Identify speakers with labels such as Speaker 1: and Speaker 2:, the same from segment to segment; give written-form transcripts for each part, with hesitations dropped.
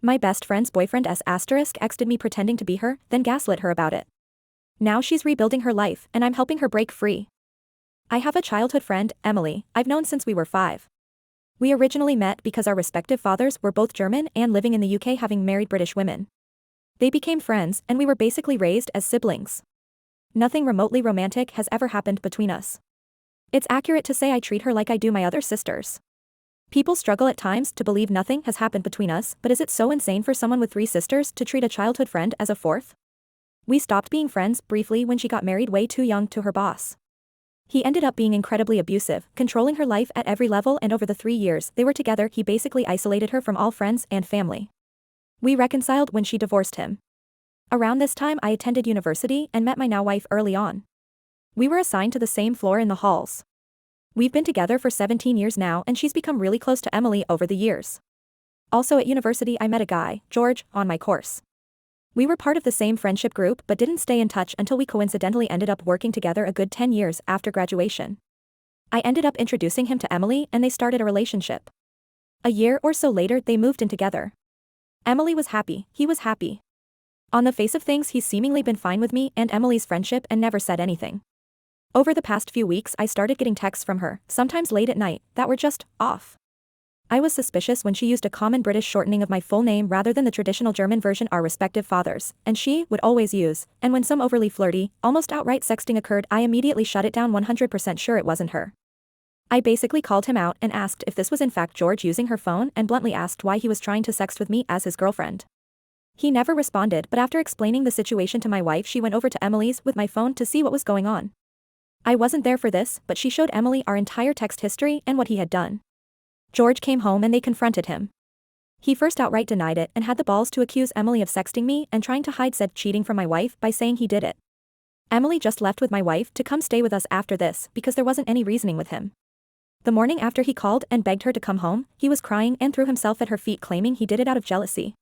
Speaker 1: My best friend's boyfriend xted me pretending to be her, then gaslit her about it. Now she's rebuilding her life, and I'm helping her break free. I have a childhood friend, Emily, I've known since we were 5. We originally met because our respective fathers were both German and living in the UK having married British women. They became friends, and we were basically raised as siblings. Nothing remotely romantic has ever happened between us. It's accurate to say I treat her like I do my other sisters. People struggle at times to believe nothing has happened between us, but is it so insane for someone with 3 sisters to treat a childhood friend as a 4th? We stopped being friends briefly when she got married way too young to her boss. He ended up being incredibly abusive, controlling her life at every level, and over the 3 years they were together he basically isolated her from all friends and family. We reconciled when she divorced him. Around this time I attended university and met my now wife early on. We were assigned to the same floor in the halls. We've been together for 17 years now, and she's become really close to Emily over the years. Also at university I met a guy, George, on my course. We were part of the same friendship group but didn't stay in touch until we coincidentally ended up working together a good 10 years after graduation. I ended up introducing him to Emily and they started a relationship. A year or so later they moved in together. Emily was happy, he was happy. On the face of things he's seemingly been fine with me and Emily's friendship and never said anything. Over the past few weeks I started getting texts from her, sometimes late at night, that were just off. I was suspicious when she used a common British shortening of my full name rather than the traditional German version our respective fathers, and she would always use, and when some overly flirty, almost outright sexting occurred I immediately shut it down 100% sure it wasn't her. I basically called him out and asked if this was in fact George using her phone and bluntly asked why he was trying to sext with me as his girlfriend. He never responded, but after explaining the situation to my wife she went over to Emily's with my phone to see what was going on. I wasn't there for this, but she showed Emily our entire text history and what he had done. George came home and they confronted him. He first outright denied it and had the balls to accuse Emily of sexting me and trying to hide said cheating from my wife by saying he did it. Emily just left with my wife to come stay with us after this because there wasn't any reasoning with him. The morning after he called and begged her to come home, he was crying and threw himself at her feet claiming he did it out of jealousy.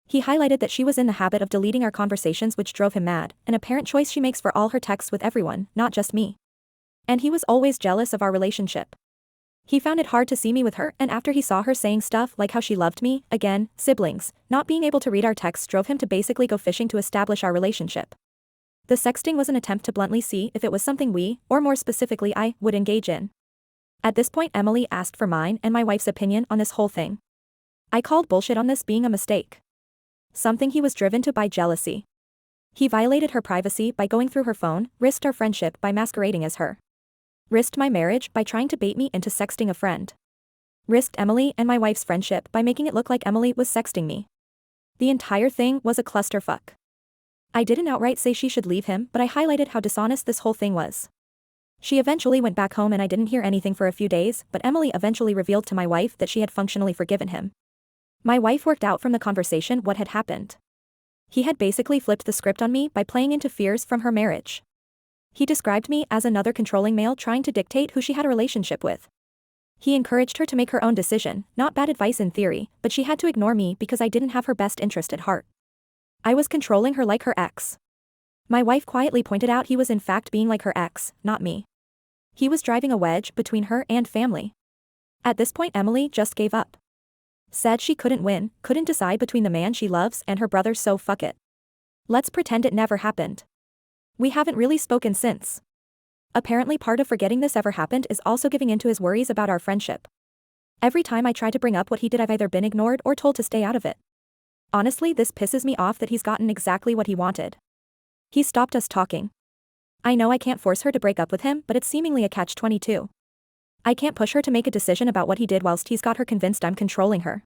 Speaker 1: He highlighted that she was in the habit of deleting our conversations which drove him mad, an apparent choice she makes for all her texts with everyone, not just me. And he was always jealous of our relationship. He found it hard to see me with her, and after he saw her saying stuff like how she loved me, again, siblings, not being able to read our texts drove him to basically go fishing to establish our relationship. The sexting was an attempt to bluntly see if it was something we, or more specifically I, would engage in. At this point Emily asked for mine and my wife's opinion on this whole thing. I called bullshit on this being a mistake. Something he was driven to by jealousy. He violated her privacy by going through her phone, risked our friendship by masquerading as her. Risked my marriage by trying to bait me into sexting a friend. Risked Emily and my wife's friendship by making it look like Emily was sexting me. The entire thing was a clusterfuck. I didn't outright say she should leave him, but I highlighted how dishonest this whole thing was. She eventually went back home and I didn't hear anything for a few days, but Emily eventually revealed to my wife that she had functionally forgiven him. My wife worked out from the conversation what had happened. He had basically flipped the script on me by playing into fears from her marriage. He described me as another controlling male trying to dictate who she had a relationship with. He encouraged her to make her own decision, not bad advice in theory, but she had to ignore me because I didn't have her best interest at heart. I was controlling her like her ex. My wife quietly pointed out he was in fact being like her ex, not me. He was driving a wedge between her and family. At this point Emily just gave up. Said she couldn't win, couldn't decide between the man she loves and her brother, so fuck it. Let's pretend it never happened. We haven't really spoken since. Apparently part of forgetting this ever happened is also giving in to his worries about our friendship. Every time I try to bring up what he did I've either been ignored or told to stay out of it. Honestly this pisses me off that he's gotten exactly what he wanted. He stopped us talking. I know I can't force her to break up with him, but it's seemingly a catch-22. I can't push her to make a decision about what he did whilst he's got her convinced I'm controlling her.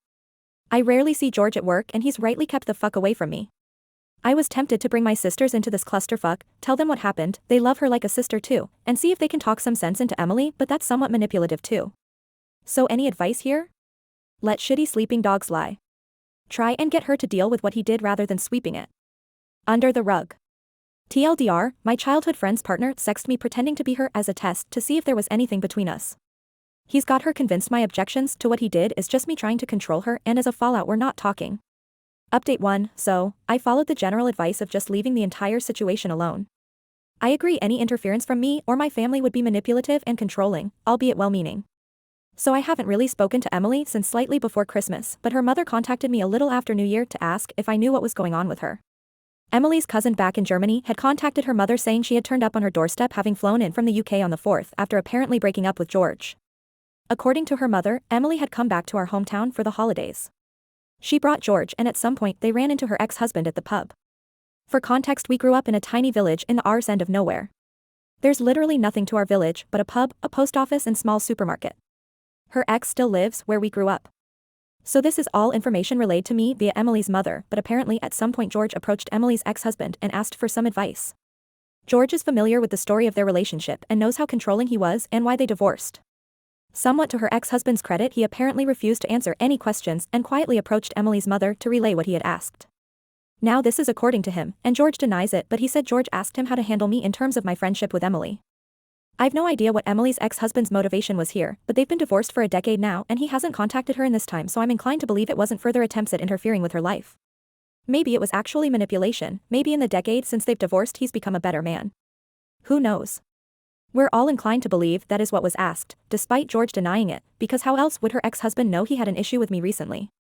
Speaker 1: I rarely see George at work and he's rightly kept the fuck away from me. I was tempted to bring my sisters into this clusterfuck, tell them what happened, they love her like a sister too, and see if they can talk some sense into Emily, but that's somewhat manipulative too. So any advice here? Let shitty sleeping dogs lie. Try and get her to deal with what he did rather than sweeping it under the rug. TLDR, my childhood friend's partner sexted me pretending to be her as a test to see if there was anything between us. He's got her convinced my objections to what he did is just me trying to control her, and as a fallout we're not talking. Update 1, so, I followed the general advice of just leaving the entire situation alone. I agree any interference from me or my family would be manipulative and controlling, albeit well-meaning. So I haven't really spoken to Emily since slightly before Christmas, but her mother contacted me a little after New Year to ask if I knew what was going on with her. Emily's cousin back in Germany had contacted her mother saying she had turned up on her doorstep having flown in from the UK on the 4th after apparently breaking up with George. According to her mother, Emily had come back to our hometown for the holidays. She brought George and at some point they ran into her ex-husband at the pub. For context, we grew up in a tiny village in the arse end of nowhere. There's literally nothing to our village but a pub, a post office and small supermarket. Her ex still lives where we grew up. So this is all information relayed to me via Emily's mother, but apparently at some point George approached Emily's ex-husband and asked for some advice. George is familiar with the story of their relationship and knows how controlling he was and why they divorced. Somewhat to her ex-husband's credit, he apparently refused to answer any questions and quietly approached Emily's mother to relay what he had asked. Now this is according to him, and George denies it, but he said George asked him how to handle me in terms of my friendship with Emily. I've no idea what Emily's ex-husband's motivation was here, but they've been divorced for a decade now and he hasn't contacted her in this time, so I'm inclined to believe it wasn't further attempts at interfering with her life. Maybe it was actually manipulation, maybe in the decade since they've divorced he's become a better man. Who knows? We're all inclined to believe that is what was asked, despite George denying it, because how else would her ex-husband know he had an issue with me recently?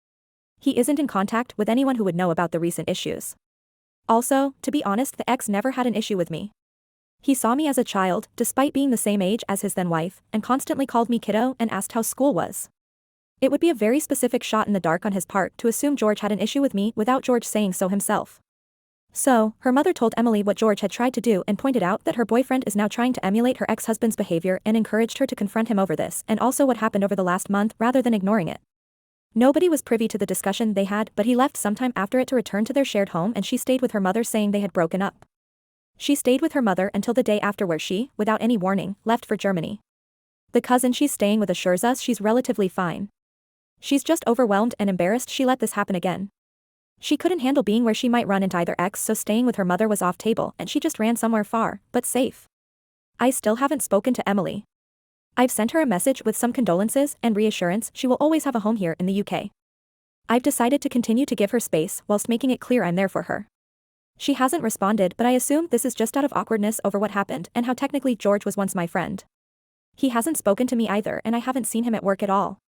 Speaker 1: He isn't in contact with anyone who would know about the recent issues. Also, to be honest, the ex never had an issue with me. He saw me as a child, despite being the same age as his then-wife, and constantly called me kiddo and asked how school was. It would be a very specific shot in the dark on his part to assume George had an issue with me without George saying so himself. So, her mother told Emily what George had tried to do and pointed out that her boyfriend is now trying to emulate her ex-husband's behavior and encouraged her to confront him over this and also what happened over the last month rather than ignoring it. Nobody was privy to the discussion they had, but he left sometime after it to return to their shared home and she stayed with her mother saying they had broken up. She stayed with her mother until the day after where she, without any warning, left for Germany. The cousin she's staying with assures us she's relatively fine. She's just overwhelmed and embarrassed she let this happen again. She couldn't handle being where she might run into either ex, so staying with her mother was off table and she just ran somewhere far, but safe. I still haven't spoken to Emily. I've sent her a message with some condolences and reassurance she will always have a home here in the UK. I've decided to continue to give her space whilst making it clear I'm there for her. She hasn't responded, but I assume this is just out of awkwardness over what happened and how technically George was once my friend. He hasn't spoken to me either and I haven't seen him at work at all.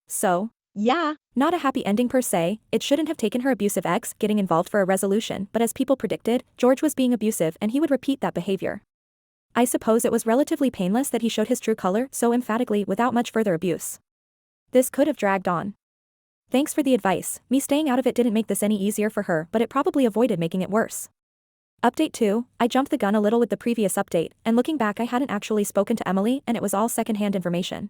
Speaker 1: So, yeah, not a happy ending per se. It shouldn't have taken her abusive ex getting involved for a resolution, but as people predicted, George was being abusive and he would repeat that behavior. I suppose it was relatively painless that he showed his true color so emphatically without much further abuse. This could have dragged on. Thanks for the advice. Me staying out of it didn't make this any easier for her, but it probably avoided making it worse. Update 2, I jumped the gun a little with the previous update, and looking back I hadn't actually spoken to Emily and it was all secondhand information.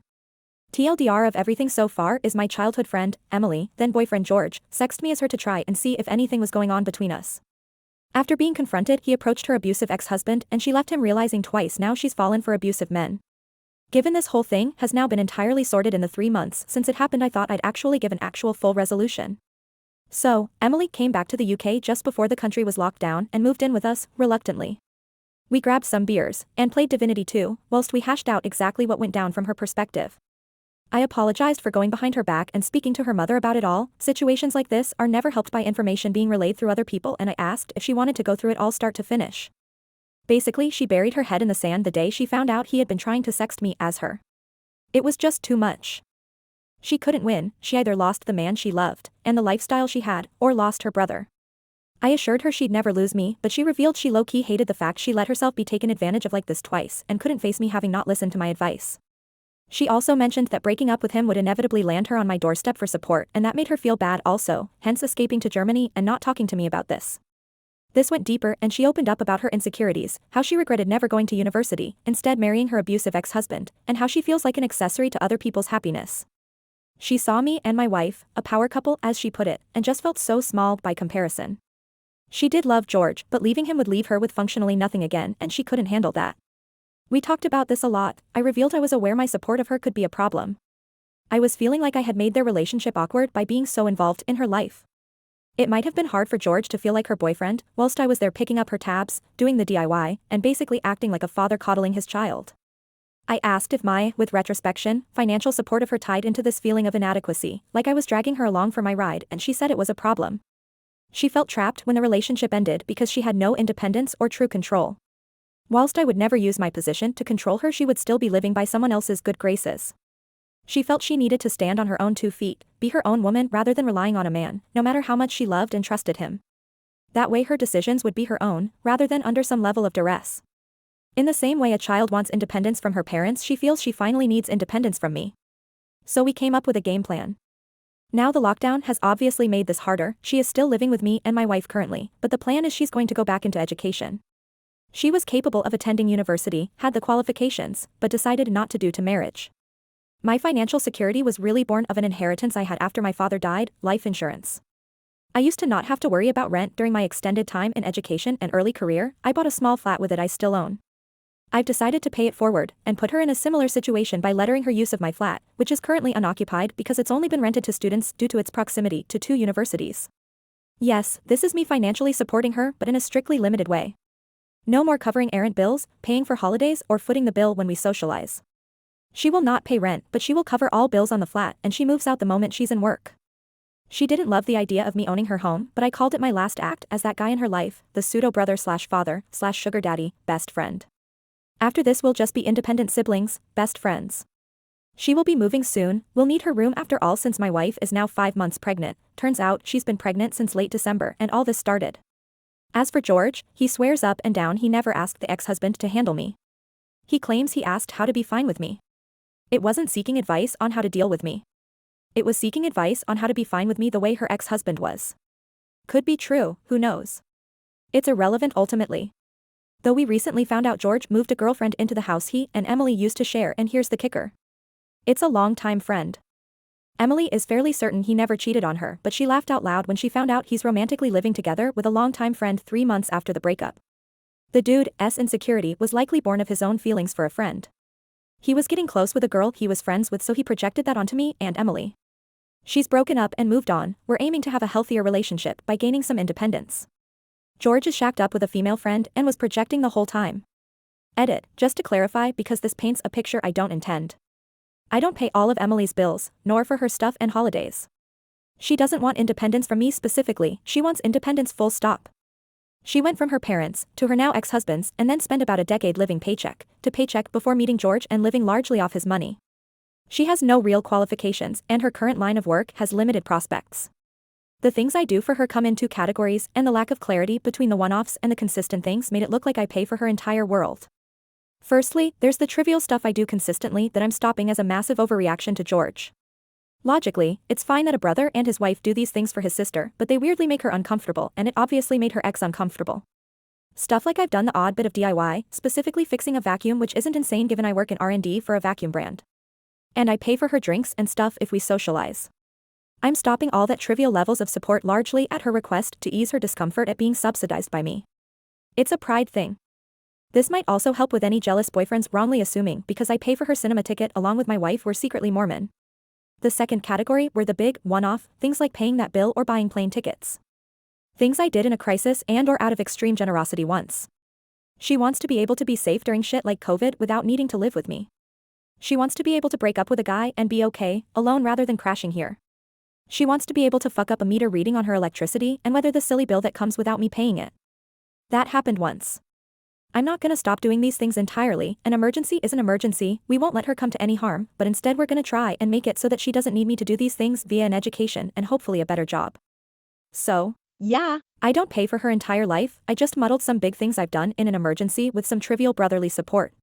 Speaker 1: TLDR of everything so far is my childhood friend, Emily, then boyfriend George, sexted me as her to try and see if anything was going on between us. After being confronted, he approached her abusive ex-husband and she left him realizing twice now she's fallen for abusive men. Given this whole thing has now been entirely sorted in the 3 months since it happened, I thought I'd actually give an actual full resolution. So, Emily came back to the UK just before the country was locked down and moved in with us, reluctantly. We grabbed some beers, and played Divinity 2, whilst we hashed out exactly what went down from her perspective. I apologized for going behind her back and speaking to her mother about it all. Situations like this are never helped by information being relayed through other people, and I asked if she wanted to go through it all start to finish. Basically, she buried her head in the sand the day she found out he had been trying to sext me as her. It was just too much. She couldn't win. She either lost the man she loved, and the lifestyle she had, or lost her brother. I assured her she'd never lose me, but she revealed she low-key hated the fact she let herself be taken advantage of like this twice and couldn't face me having not listened to my advice. She also mentioned that breaking up with him would inevitably land her on my doorstep for support, and that made her feel bad also, hence escaping to Germany and not talking to me about this. This went deeper and she opened up about her insecurities, how she regretted never going to university, instead marrying her abusive ex-husband, and how she feels like an accessory to other people's happiness. She saw me and my wife, a power couple as she put it, and just felt so small by comparison. She did love George, but leaving him would leave her with functionally nothing again, and she couldn't handle that. We talked about this a lot. I revealed I was aware my support of her could be a problem. I was feeling like I had made their relationship awkward by being so involved in her life. It might have been hard for George to feel like her boyfriend, whilst I was there picking up her tabs, doing the DIY, and basically acting like a father coddling his child. I asked if my, with retrospection, financial support of her tied into this feeling of inadequacy, like I was dragging her along for my ride, and she said it was a problem. She felt trapped when the relationship ended because she had no independence or true control. Whilst I would never use my position to control her, she would still be living by someone else's good graces. She felt she needed to stand on her own 2 feet, be her own woman rather than relying on a man, no matter how much she loved and trusted him. That way her decisions would be her own, rather than under some level of duress. In the same way a child wants independence from her parents, she feels she finally needs independence from me. So we came up with a game plan. Now the lockdown has obviously made this harder. She is still living with me and my wife currently, but the plan is she's going to go back into education. She was capable of attending university, had the qualifications, but decided not to due to marriage. My financial security was really born of an inheritance I had after my father died, life insurance. I used to not have to worry about rent during my extended time in education and early career. I bought a small flat with it I still own. I've decided to pay it forward and put her in a similar situation by lettering her use of my flat, which is currently unoccupied because it's only been rented to students due to its proximity to 2 universities. Yes, this is me financially supporting her, but in a strictly limited way. No more covering errant bills, paying for holidays, or footing the bill when we socialize. She will not pay rent, but she will cover all bills on the flat, and she moves out the moment she's in work. She didn't love the idea of me owning her home, but I called it my last act as that guy in her life, the pseudo-brother/father/sugar daddy, best friend. After this we'll just be independent siblings, best friends. She will be moving soon, we'll need her room after all since my wife is now 5 months pregnant. Turns out she's been pregnant since late December and all this started. As for George, he swears up and down he never asked the ex-husband to handle me. He claims he asked how to be fine with me. It wasn't seeking advice on how to deal with me. It was seeking advice on how to be fine with me the way her ex-husband was. Could be true, who knows? It's irrelevant ultimately. Though we recently found out George moved a girlfriend into the house he and Emily used to share, and here's the kicker. It's a long-time friend. Emily is fairly certain he never cheated on her, but she laughed out loud when she found out he's romantically living together with a longtime friend 3 months after the breakup. The dude's insecurity was likely born of his own feelings for a friend. He was getting close with a girl he was friends with, so he projected that onto me and Emily. She's broken up and moved on. We're aiming to have a healthier relationship by gaining some independence. George is shacked up with a female friend and was projecting the whole time. Edit, just to clarify because this paints a picture I don't intend. I don't pay all of Emily's bills, nor for her stuff and holidays. She doesn't want independence from me specifically, she wants independence full stop. She went from her parents, to her now ex-husband's, and then spent about a decade living paycheck to paycheck before meeting George and living largely off his money. She has no real qualifications and her current line of work has limited prospects. The things I do for her come in 2 categories, and the lack of clarity between the one-offs and the consistent things made it look like I pay for her entire world. Firstly, there's the trivial stuff I do consistently that I'm stopping as a massive overreaction to George. Logically, it's fine that a brother and his wife do these things for his sister, but they weirdly make her uncomfortable, and it obviously made her ex uncomfortable. Stuff like I've done the odd bit of DIY, specifically fixing a vacuum, which isn't insane given I work in R&D for a vacuum brand. And I pay for her drinks and stuff if we socialize. I'm stopping all that trivial levels of support largely at her request to ease her discomfort at being subsidized by me. It's a pride thing. This might also help with any jealous boyfriends wrongly assuming because I pay for her cinema ticket along with my wife we're secretly Mormon. The second category were the big, one-off, things like paying that bill or buying plane tickets. Things I did in a crisis and or out of extreme generosity once. She wants to be able to be safe during shit like COVID without needing to live with me. She wants to be able to break up with a guy and be okay, alone rather than crashing here. She wants to be able to fuck up a meter reading on her electricity and weather the silly bill that comes without me paying it. That happened once. I'm not gonna stop doing these things entirely. An emergency is an emergency, we won't let her come to any harm, but instead we're gonna try and make it so that she doesn't need me to do these things via an education and hopefully a better job. So, yeah, I don't pay for her entire life, I just muddled some big things I've done in an emergency with some trivial brotherly support.